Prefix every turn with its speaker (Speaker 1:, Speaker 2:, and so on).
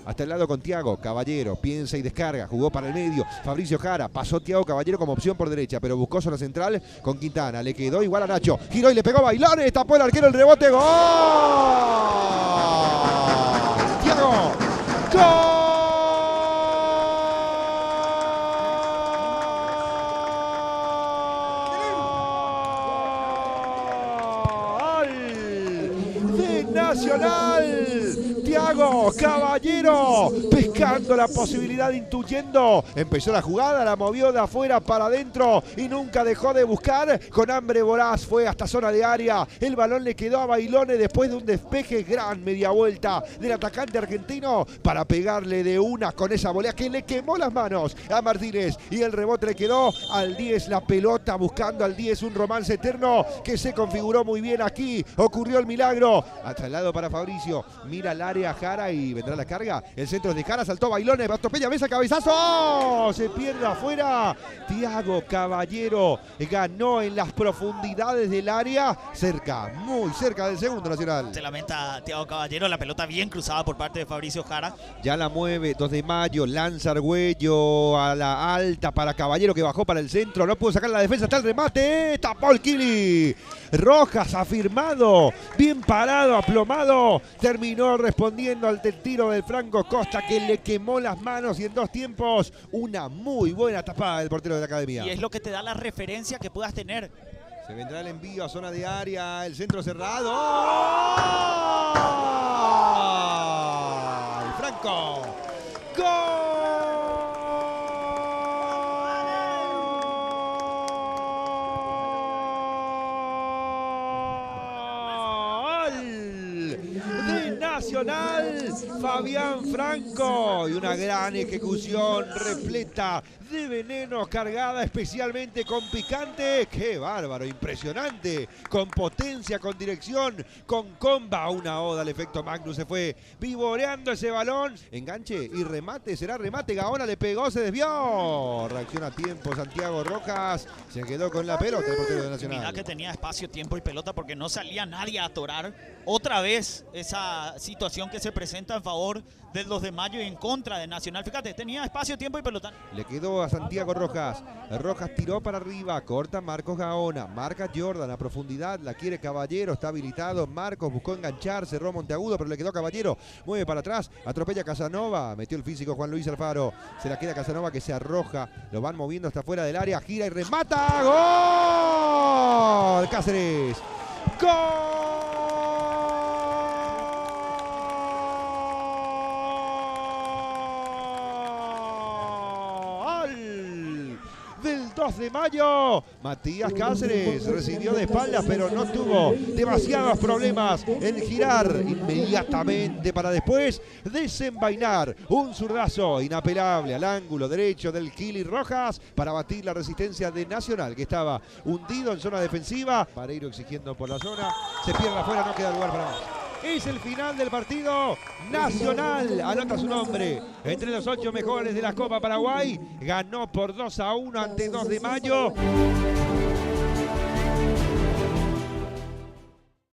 Speaker 1: hasta el lado con Thiago Caballero, piensa y descarga, jugó para el medio, Fabricio Jara, pasó Thiago Caballero como opción por derecha, pero buscó zona central con Quintana, le quedó igual a Nacho, giró y le pegó Bailanes, tapó el arquero, el rebote, ¡gol! Thiago, ¡gol! Nacional, Thiago Caballero, pescando la posibilidad, intuyendo, empezó la jugada, la movió de afuera para adentro y nunca dejó de buscar, con hambre voraz fue hasta zona de área, el balón le quedó a Bailanes después de un despeje, gran media vuelta del atacante argentino para pegarle de una con esa volea que le quemó las manos a Martínez y el rebote le quedó al 10, la pelota buscando al 10, un romance eterno que se configuró muy bien aquí, ocurrió el milagro, hasta el lado para Fabricio, mira el área Jara y vendrá la carga, el centro de Jara, saltó Bailanes, atropella mesa, cabezazo, ¡oh! Se pierde afuera, Thiago Caballero ganó en las profundidades del área, cerca, muy cerca del segundo Nacional.
Speaker 2: Se lamenta Thiago Caballero, la pelota bien cruzada por parte de Fabricio Jara.
Speaker 1: Ya la mueve, 2 de mayo, lanza Argüello a la alta para Caballero que bajó para el centro, no pudo sacar la defensa, está el remate, tapó el Kili. Rojas afirmado, bien parado, aplomado, terminó respondiendo al tiro del Franco Costa que le quemó las manos y en 2 tiempos una muy buena tapada del portero de la academia.
Speaker 2: Y es lo que te da la referencia que puedas tener.
Speaker 1: Se vendrá el envío a zona de área, el centro cerrado. ¡Oh! El Franco. ¡Gol! Nacional, Fabián Franco, y una gran ejecución repleta de veneno, cargada especialmente con picante. ¡Qué bárbaro! Impresionante, con potencia, con dirección, con comba, una oda al efecto Magnus, se fue vivoreando ese balón, enganche y remate, será remate, Gaona le pegó, se desvió, reacciona a tiempo Santiago Rojas, se quedó con la pelota el portero de Nacional.
Speaker 2: Mirá que tenía espacio, tiempo y pelota porque no salía nadie a atorar otra vez esa situación que se presenta en favor del 2 de mayo y en contra de Nacional. Fíjate, tenía espacio, tiempo y pelota.
Speaker 1: Le quedó a Santiago Rojas. Rojas tiró para arriba, corta Marcos Gaona, marca Jordan a profundidad, la quiere Caballero, está habilitado. Marcos buscó enganchar, cerró Monteagudo, pero le quedó Caballero. Mueve para atrás, atropella a Casanova, metió el físico Juan Luis Alfaro. Se la queda Casanova que se arroja, lo van moviendo hasta fuera del área, gira y remata. ¡Gol! Cáceres. ¡Gol! Del 2 de mayo, Matías Cáceres recibió de espaldas, pero no tuvo demasiados problemas en girar inmediatamente para después desenvainar un zurdazo inapelable al ángulo derecho del Kili Rojas para batir la resistencia de Nacional, que estaba hundido en zona defensiva. Pareiro exigiendo por la zona, se pierde afuera, no queda lugar para más. Es el final del partido. Nacional anota su nombre entre los 8 mejores de la Copa Paraguay. Ganó por 2-1 ante 2 de mayo.